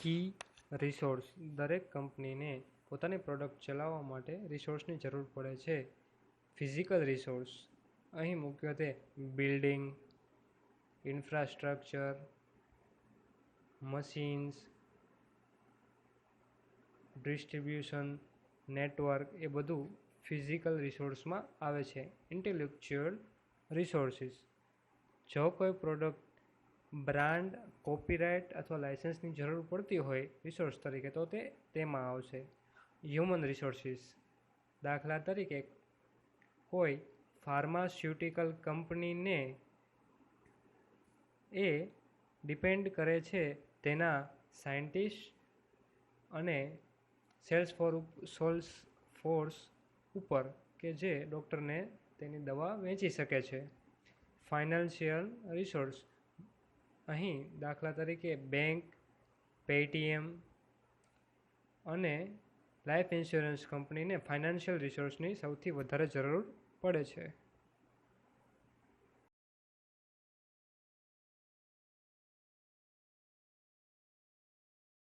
કી resource. દરેક કંપનીને પોતાની પ્રોડક્ટ ચલાવવા માટે રિસોર્સની જરૂર પડે છે. ફિઝિકલ રિસોર્સ અહીં મુખ્યત્વે building, infrastructure, machines, distribution network એ બધું ફિઝિકલ રિસોર્સમાં આવે છે. Intellectual resources. જો કોઈ પ્રોડક્ટ, બ્રાન્ડ, કોપીરાઇટ અથવા લાઇસન્સની જરૂર પડતી હોય રિસોર્સ તરીકે તો તે તેમાં આવશે. Human resources. દાખલા તરીકે કોઈ ફાર્માસ્યુટિકલ કંપનીને એ ડિપેન્ડ કરે છે તેના સાયન્ટિસ્ટ અને ફોર્સ ઉપર કે જે ડૉક્ટરને તેની દવા વેચી શકે છે. Financial resource. અહીં દાખલા તરીકે બેંક, પેટીએમ અને લાઈફ ઇન્સ્યોરન્સ કંપનીને ફાઇનાન્શિયલ રિસોર્સની સૌથી વધારે જરૂર પડે છે.